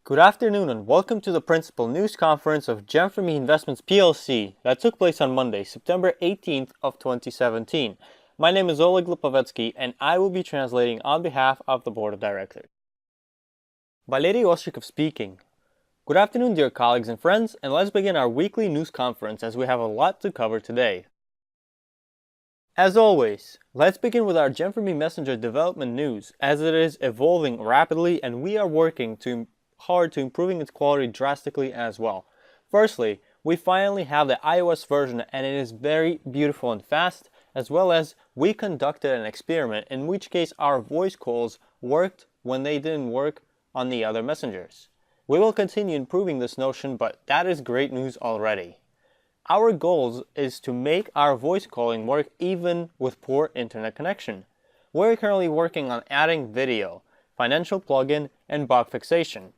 Good afternoon and welcome to the principal news conference of GEM4ME Investments PLC that took place on Monday, September 18th of 2017. My name is Oleg Lipovetsky and I will be translating on behalf of the Board of Directors. Valery Ostrikov speaking. Good afternoon dear colleagues and friends, and let's begin our weekly news conference as we have a lot to cover today. As always, let's begin with our GEM4ME Messenger development news as it is evolving rapidly and we are working hard to improving its quality drastically as well. Firstly, we finally have the iOS version and it is very beautiful and fast, as well as we conducted an experiment in which case our voice calls worked when they didn't work on the other messengers. We will continue improving this notion, but that is great news already. Our goal is to make our voice calling work even with poor internet connection. We're currently working on adding video, financial plugin, and bug fixation.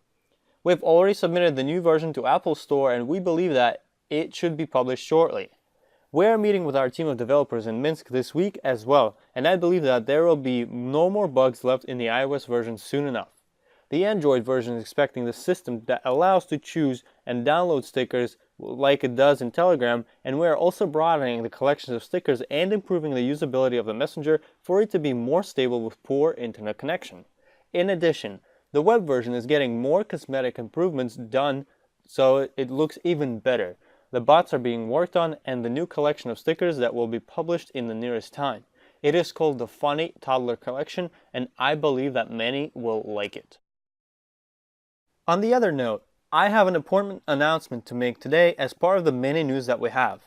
We've already submitted the new version to Apple Store and we believe that it should be published shortly. We're meeting with our team of developers in Minsk this week as well, and I believe that there will be no more bugs left in the iOS version soon enough. The Android version is expecting the system that allows to choose and download stickers like it does in Telegram, and we are also broadening the collections of stickers and improving the usability of the messenger for it to be more stable with poor internet connection. In addition, the web version is getting more cosmetic improvements done so it looks even better. The bots are being worked on and the new collection of stickers that will be published in the nearest time. It is called the Funny Toddler Collection and I believe that many will like it. On the other note, I have an important announcement to make today as part of the many news that we have.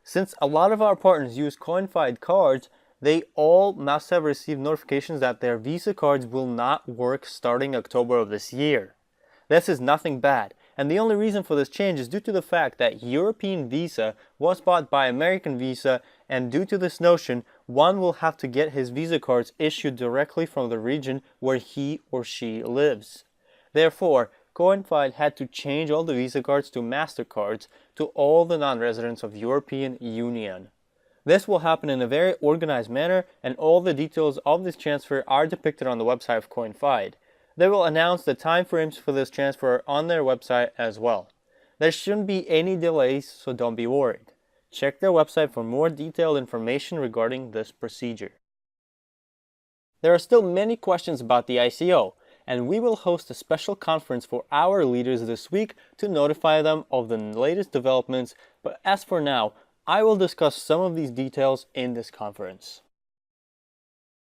Since a lot of our partners use coin-fied cards, they all must have received notifications that their Visa cards will not work starting October of this year. This is nothing bad, and the only reason for this change is due to the fact that European Visa was bought by American Visa, and due to this notion, one will have to get his Visa cards issued directly from the region where he or she lives. Therefore, coin-fied had to change all the Visa cards to MasterCards to all the non-residents of European Union. This will happen in a very organized manner and all the details of this transfer are depicted on the website of coin-fied. They will announce the time frames for this transfer on their website as well. There shouldn't be any delays, so don't be worried. Check their website for more detailed information regarding this procedure. There are still many questions about the ICO, and we will host a special conference for our leaders this week to notify them of the latest developments, but as for now, I will discuss some of these details in this conference.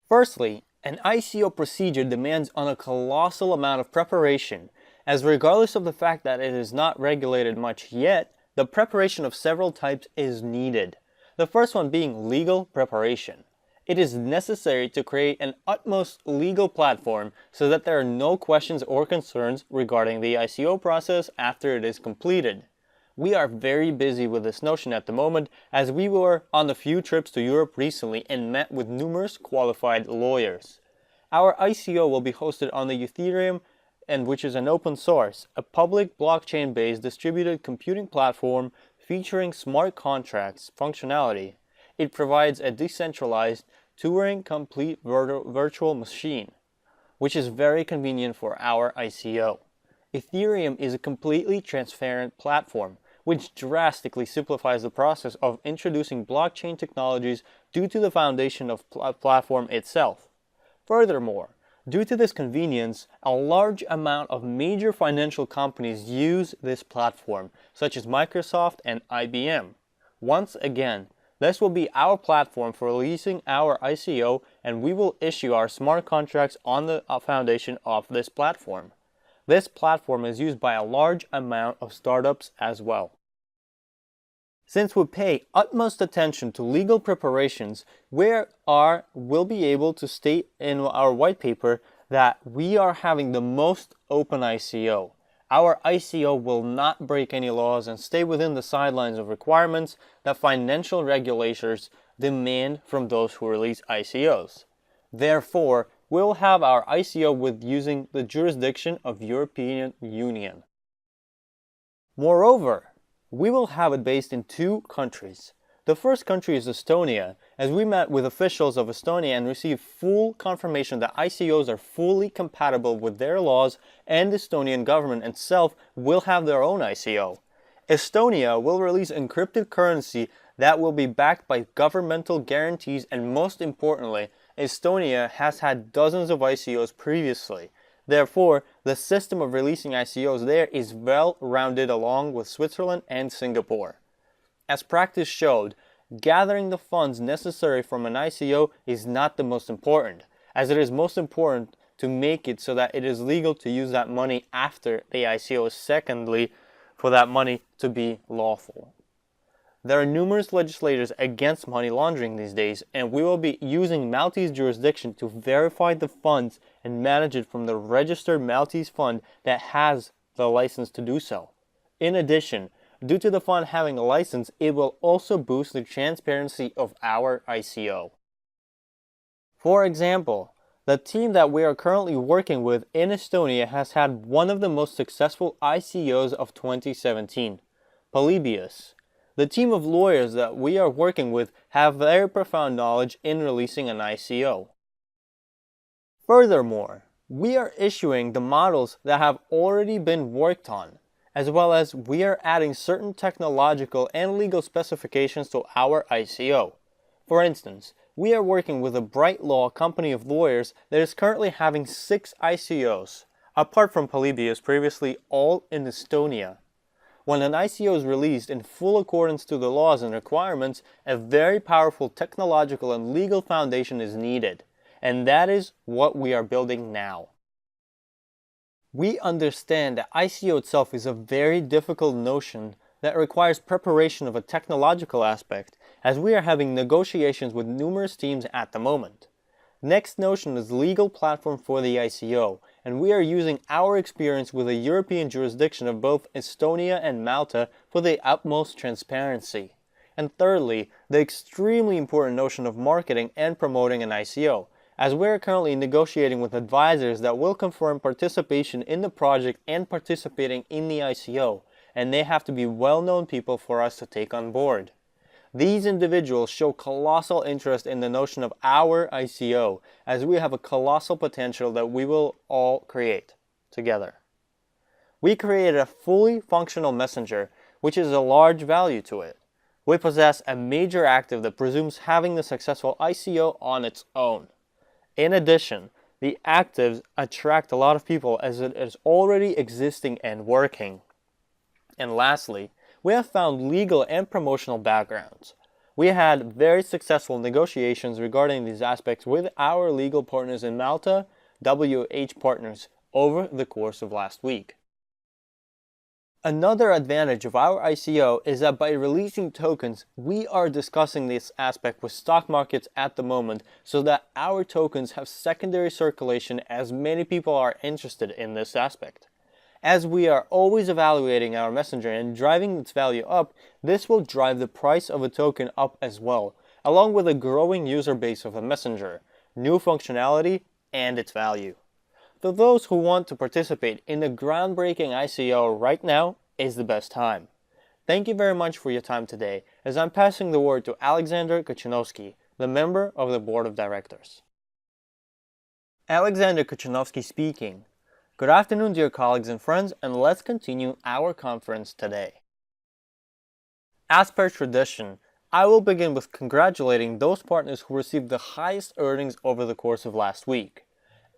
Firstly, an ICO procedure demands on a colossal amount of preparation, as regardless of the fact that it is not regulated much yet, the preparation of several types is needed. The first one being legal preparation. It is necessary to create an utmost legal platform so that there are no questions or concerns regarding the ICO process after it is completed. We are very busy with this notion at the moment as we were on a few trips to Europe recently and met with numerous qualified lawyers. Our ICO will be hosted on the Ethereum, and which is an open source, a public blockchain-based distributed computing platform featuring smart contracts functionality. It provides a decentralized, Turing-complete virtual machine, which is very convenient for our ICO. Ethereum is a completely transparent platform, which drastically simplifies the process of introducing blockchain technologies due to the foundation of the platform itself. Furthermore, due to this convenience, a large amount of major financial companies use this platform, such as Microsoft and IBM. Once again, this will be our platform for releasing our ICO, and we will issue our smart contracts on the foundation of this platform. This platform is used by a large amount of startups as well. Since we pay utmost attention to legal preparations, we will be able to state in our white paper that we are having the most open ICO. Our ICO will not break any laws and stay within the sidelines of requirements that financial regulators demand from those who release ICOs. Therefore, we will have our ICO with using the jurisdiction of European Union. Moreover, we will have it based in two countries. The first country is Estonia, as we met with officials of Estonia and received full confirmation that ICOs are fully compatible with their laws, and the Estonian government itself will have their own ICO. Estonia will release encrypted currency that will be backed by governmental guarantees, and most importantly, Estonia has had dozens of ICOs previously. Therefore, the system of releasing ICOs there is well-rounded along with Switzerland and Singapore. As practice showed, gathering the funds necessary from an ICO is not the most important, as it is most important to make it so that it is legal to use that money after the ICO. Secondly, for that money to be lawful. There are numerous legislators against money laundering these days, and we will be using Maltese jurisdiction to verify the funds and manage it from the registered Maltese fund that has the license to do so. In addition, due to the fund having a license, it will also boost the transparency of our ICO. For example, the team that we are currently working with in Estonia has had one of the most successful ICOs of 2017, Polybius. The team of lawyers that we are working with have very profound knowledge in releasing an ICO. Furthermore, we are issuing the models that have already been worked on, as well as we are adding certain technological and legal specifications to our ICO. For instance, we are working with a Bright Law company of lawyers that is currently having 6 ICOs, apart from Polybius previously all in Estonia. When an ICO is released in full accordance to the laws and requirements, a very powerful technological and legal foundation is needed, and that is what we are building now. We understand that ICO itself is a very difficult notion that requires preparation of a technological aspect, as we are having negotiations with numerous teams at the moment. Next notion is legal platform for the ICO, and we are using our experience with a European jurisdiction of both Estonia and Malta for the utmost transparency. And thirdly, the extremely important notion of marketing and promoting an ICO, as we are currently negotiating with advisors that will confirm participation in the project and participating in the ICO, and they have to be well-known people for us to take on board. These individuals show colossal interest in the notion of our ICO, as we have a colossal potential that we will all create together. We created a fully functional messenger, which is a large value to it. We possess a major active that presumes having the successful ICO on its own. In addition, the actives attract a lot of people as it is already existing and working. And lastly, we have found legal and promotional backgrounds. We had very successful negotiations regarding these aspects with our legal partners in Malta, WH Partners, over the course of last week. Another advantage of our ICO is that by releasing tokens, we are discussing this aspect with stock markets at the moment so that our tokens have secondary circulation, as many people are interested in this aspect. As we are always evaluating our messenger and driving its value up, this will drive the price of a token up as well, along with a growing user base of the messenger, new functionality, and its value. For those who want to participate in the groundbreaking ICO right now is the best time. Thank you very much for your time today, as I'm passing the word to Alexander Kuchanovsky, the member of the Board of Directors. Alexander Kuchanovsky speaking. Good afternoon, dear colleagues and friends, and let's continue our conference today. As per tradition, I will begin with congratulating those partners who received the highest earnings over the course of last week.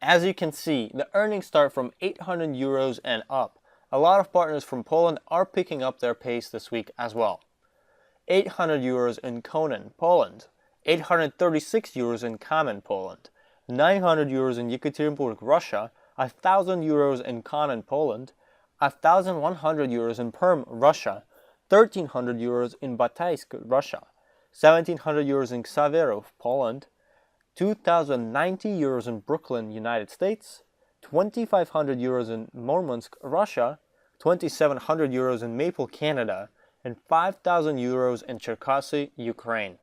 As you can see, the earnings start from 800 euros and up. A lot of partners from Poland are picking up their pace this week as well. 800 euros in Konin, Poland. 836 euros in Kamen, Poland. 900 euros in Yekaterinburg, Russia. 1,000 euros in Konin, Poland. 1,100 euros in Perm, Russia. 1,300 euros in Bataysk, Russia. 1,700 euros in Ksaverov, Poland. 2,090 euros in Brooklyn, United States, 2,500 euros in Murmansk, Russia, 2,700 euros in Maple, Canada, and 5,000 euros in Cherkasy, Ukraine.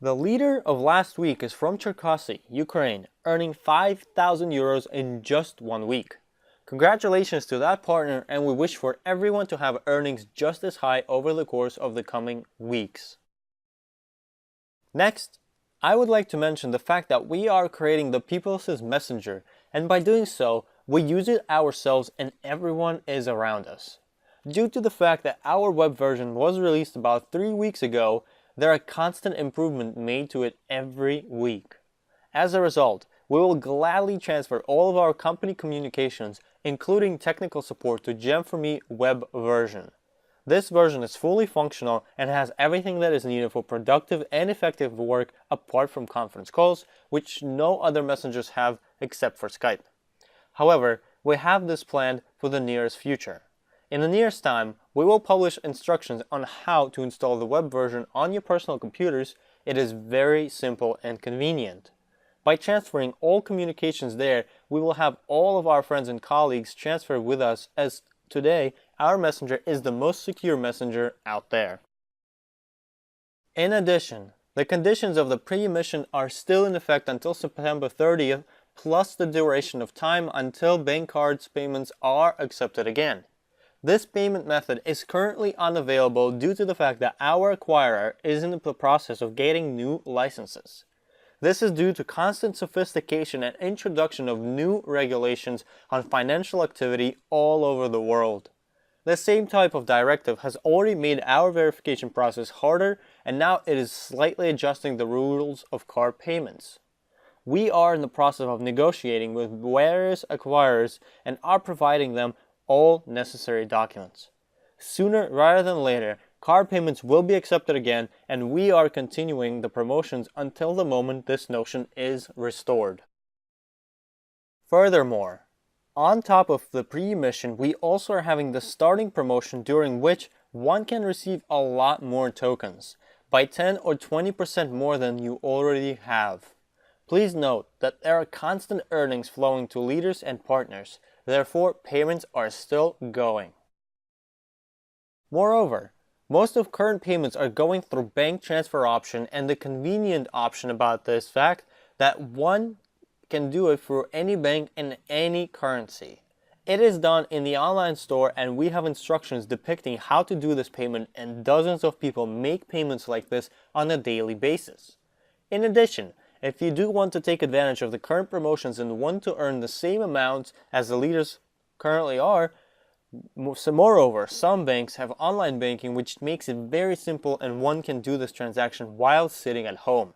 The leader of last week is from Cherkasy, Ukraine, earning 5,000 euros in just 1 week. Congratulations to that partner, and we wish for everyone to have earnings just as high over the course of the coming weeks. Next, I would like to mention the fact that we are creating the People's Messenger, and by doing so, we use it ourselves and everyone is around us. Due to the fact that our web version was released about 3 weeks ago, there are constant improvements made to it every week. As a result, we will gladly transfer all of our company communications, including technical support, to GEM4ME web version. This version is fully functional and has everything that is needed for productive and effective work apart from conference calls, which no other messengers have except for Skype. However, we have this planned for the nearest future. In the nearest time, we will publish instructions on how to install the web version on your personal computers. It is very simple and convenient. By transferring all communications there, we will have all of our friends and colleagues transfer with us, as today our messenger is the most secure messenger out there. In addition, the conditions of the pre-emission are still in effect until September 30th, plus the duration of time until bank cards payments are accepted again. This payment method is currently unavailable due to the fact that our acquirer is in the process of getting new licenses. This is due to constant sophistication and introduction of new regulations on financial activity all over the world. The same type of directive has already made our verification process harder, and now it is slightly adjusting the rules of card payments. We are in the process of negotiating with various acquirers and are providing them all necessary documents. Sooner rather than later, card payments will be accepted again, and we are continuing the promotions until the moment this notion is restored. Furthermore, on top of the pre-emission, we also are having the starting promotion, during which one can receive a lot more tokens, by 10 or 20% more than you already have. Please note that there are constant earnings flowing to leaders and partners, therefore payments are still going. Moreover, most of current payments are going through bank transfer option, and the convenient option about this fact that one can do it through any bank in any currency. It is done in the online store, and we have instructions depicting how to do this payment, and dozens of people make payments like this on a daily basis. In addition, if you do want to take advantage of the current promotions and want to earn the same amounts as the leaders currently are, moreover, some banks have online banking, which makes it very simple and one can do this transaction while sitting at home.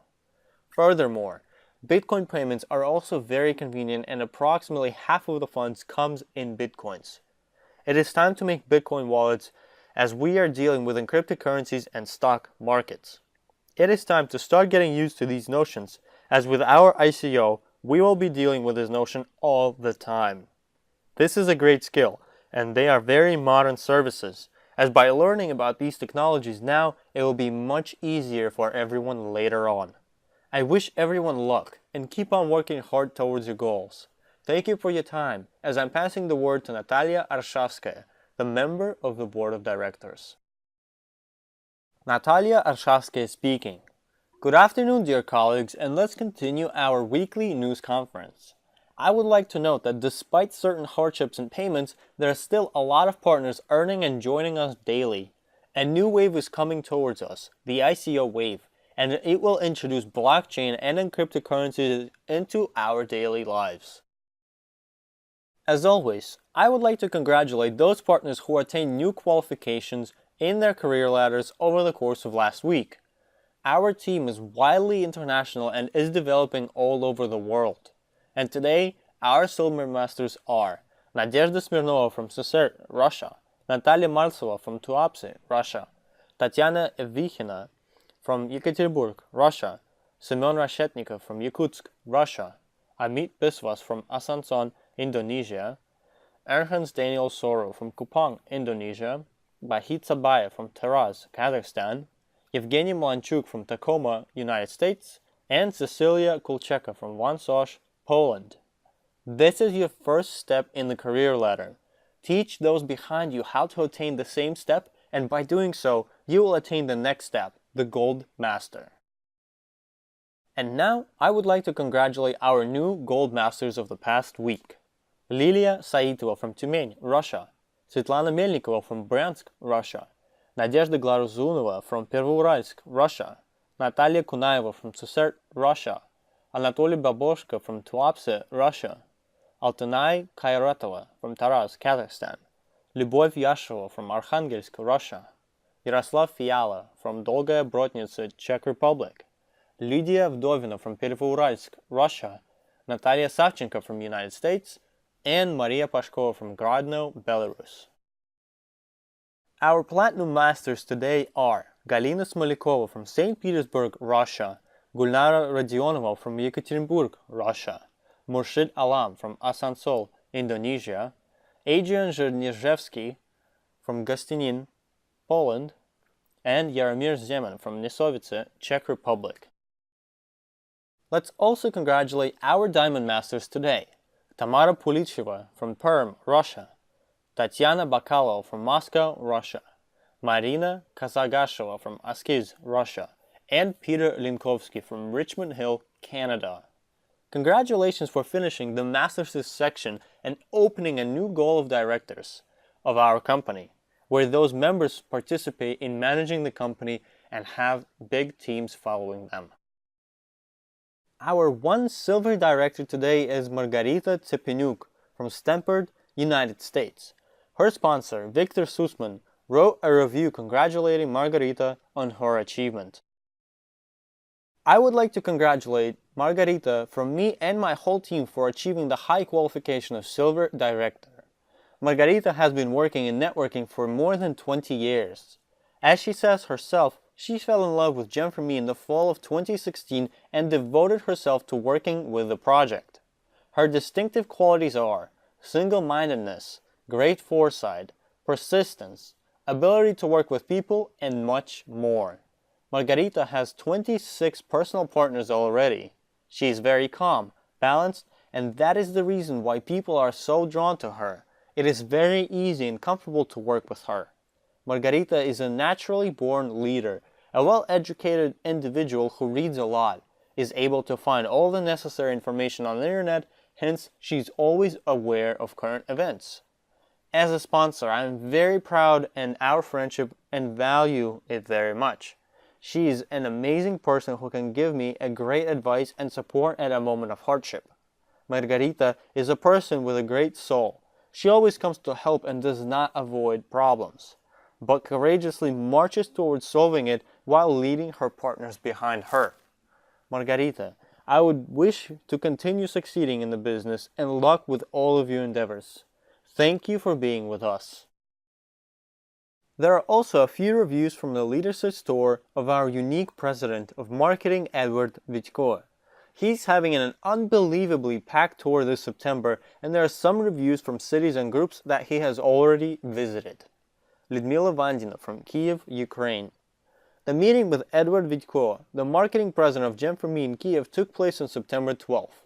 Furthermore, Bitcoin payments are also very convenient, and approximately half of the funds comes in Bitcoins. It is time to make Bitcoin wallets, as we are dealing with encrypted currencies and stock markets. It is time to start getting used to these notions, as with our ICO, we will be dealing with this notion all the time. This is a great skill, and they are very modern services, as by learning about these technologies now, it will be much easier for everyone later on. I wish everyone luck, and keep on working hard towards your goals. Thank you for your time, as I'm passing the word to Natalia Arshavskaya, the member of the Board of Directors. Natalia Arshavskaya speaking. Good afternoon, dear colleagues, and let's continue our weekly news conference. I would like to note that despite certain hardships in payments, there are still a lot of partners earning and joining us daily. A new wave is coming towards us, the ICO wave, and it will introduce blockchain and encrypted currencies into our daily lives. As always, I would like to congratulate those partners who attained new qualifications in their career ladders over the course of last week. Our team is widely international and is developing all over the world. And today, our silver masters are Nadezhda Smirnova from Sesert, Russia, Natalia Maltsova from Tuapse, Russia, Tatiana Evikhina from Yekaterinburg, Russia, Semyon Rashetnikov from Yakutsk, Russia, Amit Biswas from Asansol, Indonesia, Ernst Daniel Soro from Kupang, Indonesia, Bahit Sabaya from Taraz, Kazakhstan, Evgeny Mlanchuk from Tacoma, United States, and Cecilia Kulcheka from Warsaw, Poland. This is your first step in the career ladder. Teach those behind you how to attain the same step, and by doing so, you will attain the next step, the Gold Master. And now, I would like to congratulate our new Gold Masters of the past week. Lilia Saitova from Tyumen, Russia. Svetlana Melnikova from Bryansk, Russia. Nadezhda Glaruzunova from Pervouralsk, Russia. Natalia Kunaeva from Tsusert, Russia. Anatoly Baboshka from Tuapse, Russia. Altanay Kairatova from Taraz, Kazakhstan. Lyubov Yasheva from Arkhangelsk, Russia. Yaroslav Fiala from Dolgaya Brotnitsa, Czech Republic. Lydia Vdovina from Pervouralsk, Russia. Natalia Savchenko from United States. And Maria Pashkova from Grodno, Belarus. Our Platinum Masters today are Galina Smolikova from St. Petersburg, Russia. Gulnara Radionova from Yekaterinburg, Russia. Murshid Alam from Asansol, Indonesia. Adrian Zhernizhevsky from Gostinin, Poland. And Yaromir Zeman from Nesovice, Czech Republic. Let's also congratulate our Diamond Masters today. Tamara Pulicheva from Perm, Russia. Tatiana Bakalov from Moscow, Russia. Marina Kazagasheva from Askiz, Russia. And Peter Linkovsky from Richmond Hill, Canada. Congratulations for finishing the Masters section and opening a new goal of directors of our company, where those members participate in managing the company and have big teams following them. Our one silver director today is Margarita Tsepenyuk from Stamford, United States. Her sponsor, Victor Sussman, wrote a review congratulating Margarita on her achievement. I would like to congratulate Margarita from me and my whole team for achieving the high qualification of silver director. Margarita has been working in networking for more than 20 years. As she says herself, she fell in love with GEM4ME in the fall of 2016 and devoted herself to working with the project. Her distinctive qualities are single-mindedness, great foresight, persistence, ability to work with people, and much more. Margarita has 26 personal partners already. She is very calm, balanced, and that is the reason why people are so drawn to her. It is very easy and comfortable to work with her. Margarita is a naturally born leader, a well-educated individual who reads a lot, is able to find all the necessary information on the internet, hence she's always aware of current events. As a sponsor, I am very proud in our friendship and value it very much. She is an amazing person who can give me a great advice and support at a moment of hardship. Margarita is a person with a great soul. She always comes to help and does not avoid problems, but courageously marches towards solving it while leading her partners behind her. Margarita, I would wish to continue succeeding in the business and luck with all of your endeavors. Thank you for being with us. There are also a few reviews from the leadership store of our unique president of marketing, Edward Vitko. He's having an unbelievably packed tour this September, and there are some reviews from cities and groups that he has already visited. Lyudmila Vandina from Kiev, Ukraine. The meeting with Edward Vitko, the marketing president of GEM4ME in Kiev, took place on September 12th.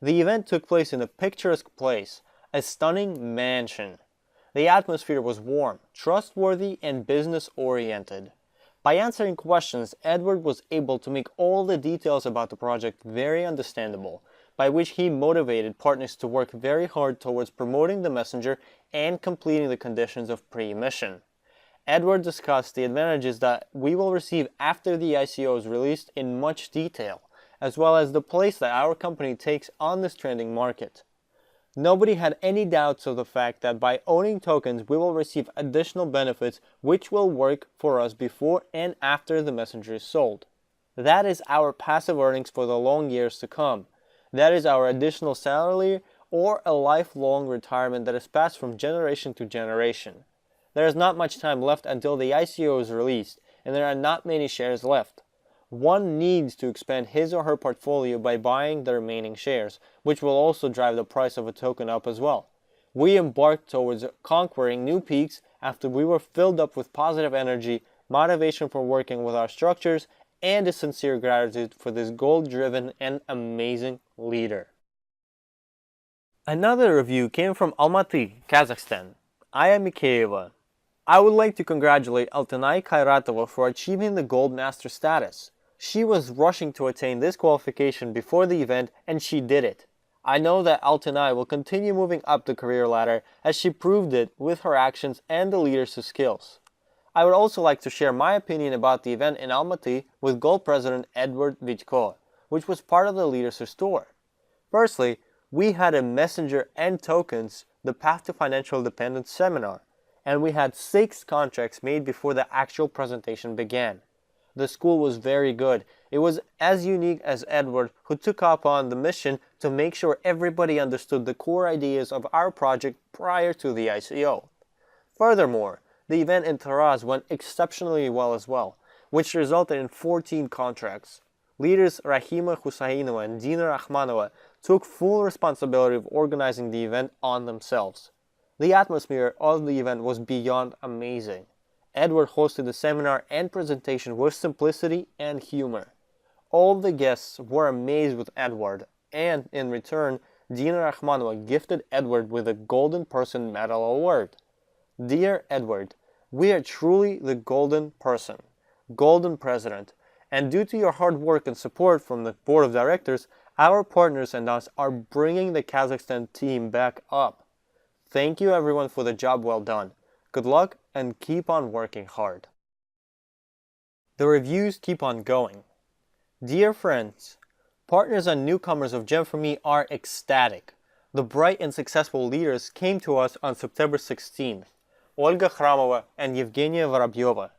The event took place in a picturesque place, a stunning mansion. The atmosphere was warm, trustworthy, and business-oriented. By answering questions, Edward was able to make all the details about the project very understandable, by which he motivated partners to work very hard towards promoting the messenger and completing the conditions of pre-emission. Edward discussed the advantages that we will receive after the ICO is released in much detail, as well as the place that our company takes on this trending market. Nobody had any doubts of the fact that by owning tokens we will receive additional benefits which will work for us before and after the messenger is sold. That is our passive earnings for the long years to come. That is our additional salary or a lifelong retirement that is passed from generation to generation. There is not much time left until the ICO is released, and there are not many shares left. One needs to expand his or her portfolio by buying the remaining shares, which will also drive the price of a token up as well. We embarked towards conquering new peaks after we were filled up with positive energy, motivation for working with our structures, and a sincere gratitude for this goal-driven and amazing leader. Another review came from Almaty, Kazakhstan. Aya Mikheeva. I would like to congratulate Altanay Kairatova for achieving the Gold Master status. She was rushing to attain this qualification before the event, and she did it. I know that Altanai will continue moving up the career ladder as she proved it with her actions and the leadership skills. I would also like to share my opinion about the event in Almaty with Gold President Edward Vitko, which was part of the leadership store. Firstly, we had a messenger and tokens, the Path to Financial Independence seminar, and we had 6 contracts made before the actual presentation began. The school was very good. It was as unique as Edward, who took up on the mission to make sure everybody understood the core ideas of our project prior to the ICO. Furthermore, the event in Taraz went exceptionally well as well, which resulted in 14 contracts. Leaders Rahima Husainova and Dina Rahmanova took full responsibility of organizing the event on themselves. The atmosphere of the event was beyond amazing. Edward hosted the seminar and presentation with simplicity and humor. All the guests were amazed with Edward, and in return, Dina Rahmanova gifted Edward with a Golden Person Medal Award. Dear Edward, we are truly the Golden Person, Golden President, and due to your hard work and support from the Board of Directors, our partners and us are bringing the Kazakhstan team back up. Thank you everyone for the job well done. Good luck and keep on working hard. The reviews keep on going. Dear friends, partners and newcomers of GEM4ME are ecstatic. The bright and successful leaders came to us on September 16th, Olga Khramova and Evgenia Vorobyova.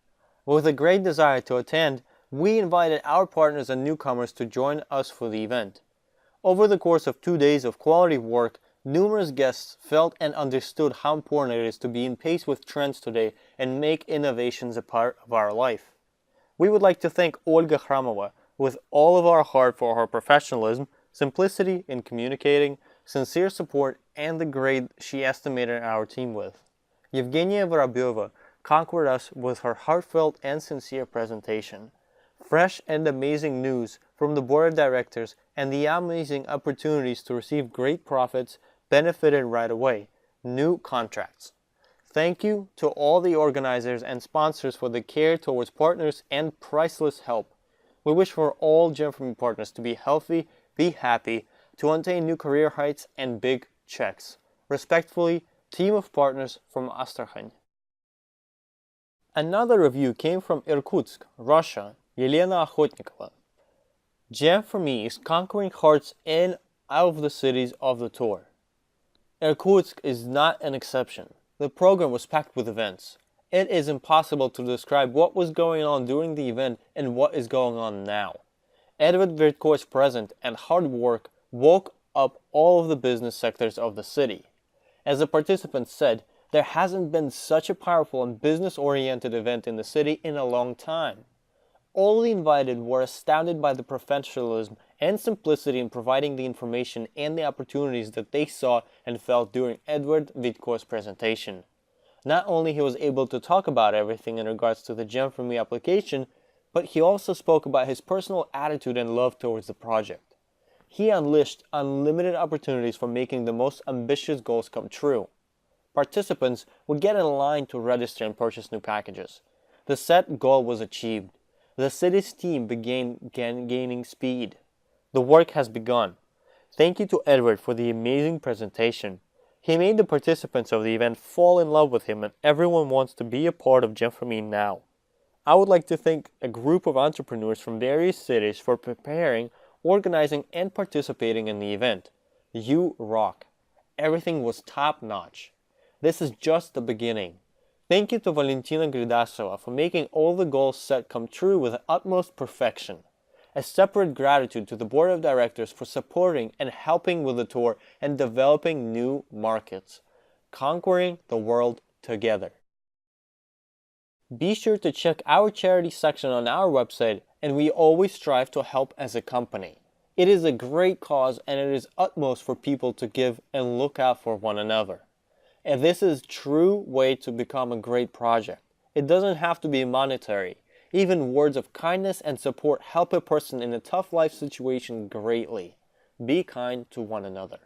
With a great desire to attend, we invited our partners and newcomers to join us for the event. Over the course of 2 days of quality work, numerous guests felt and understood how important it is to be in pace with trends today and make innovations a part of our life. We would like to thank Olga Khramova with all of our heart for her professionalism, simplicity in communicating, sincere support, and the grade she estimated our team with. Evgenia Vorobyova conquered us with her heartfelt and sincere presentation. Fresh and amazing news from the board of directors and the amazing opportunities to receive great profits benefited right away. New contracts. Thank you to all the organizers and sponsors for the care towards partners and priceless help. We wish for all GEM4ME partners to be healthy, be happy, to attain new career heights and big checks. Respectfully, Team of Partners from Astrakhan. Another review came from Irkutsk, Russia, Yelena Okhotnikova. GEM4ME is conquering hearts in out of the cities of the tour. Irkutsk is not an exception. The program was packed with events. It is impossible to describe what was going on during the event and what is going on now. Edward Vitko's presence and hard work woke up all of the business sectors of the city. As the participants said, there hasn't been such a powerful and business-oriented event in the city in a long time. All the invited were astounded by the professionalism and simplicity in providing the information and the opportunities that they saw and felt during Edward Vitko's presentation. Not only he was able to talk about everything in regards to the GEM4ME application, but he also spoke about his personal attitude and love towards the project. He unleashed unlimited opportunities for making the most ambitious goals come true. Participants would get in line to register and purchase new packages. The set goal was achieved. The city's team began gaining speed. The work has begun. Thank you to Edward for the amazing presentation. He made the participants of the event fall in love with him, and everyone wants to be a part of GEM4ME now. I would like to thank a group of entrepreneurs from various cities for preparing, organizing, and participating in the event. You rock. Everything was top-notch. This is just the beginning. Thank you to Valentina Gridasova for making all the goals set come true with utmost perfection. A separate gratitude to the board of directors for supporting and helping with the tour and developing new markets. Conquering the world together. Be sure to check our charity section on our website, and we always strive to help as a company. It is a great cause, and it is utmost for people to give and look out for one another. And this is a true way to become a great project. It doesn't have to be monetary. Even words of kindness and support help a person in a tough life situation greatly. Be kind to one another.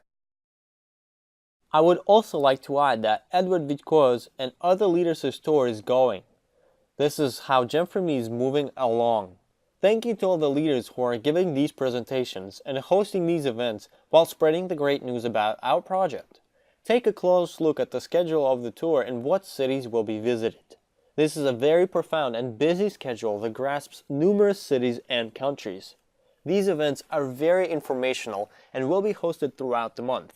I would also like to add that Edward Vitko's and other leaders' tour is going. This is how GEM4ME is moving along. Thank you to all the leaders who are giving these presentations and hosting these events while spreading the great news about our project. Take a close look at the schedule of the tour and what cities will be visited. This is a very profound and busy schedule that grasps numerous cities and countries. These events are very informational and will be hosted throughout the month.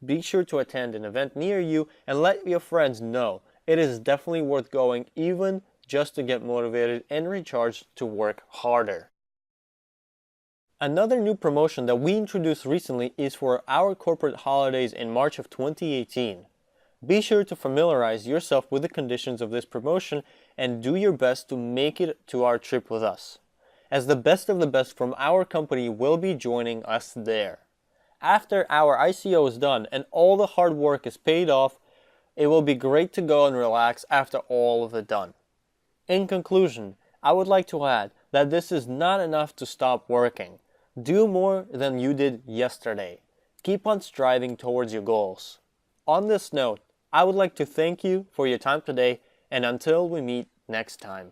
Be sure to attend an event near you and let your friends know. It is definitely worth going, even just to get motivated and recharged to work harder. Another new promotion that we introduced recently is for our corporate holidays in March of 2018. Be sure to familiarize yourself with the conditions of this promotion and do your best to make it to our trip with us, as the best of the best from our company will be joining us there. After our ICO is done and all the hard work is paid off, it will be great to go and relax after all of it done. In conclusion, I would like to add that this is not enough to stop working. Do more than you did yesterday. Keep on striving towards your goals. On this note, I would like to thank you for your time today, and until we meet next time.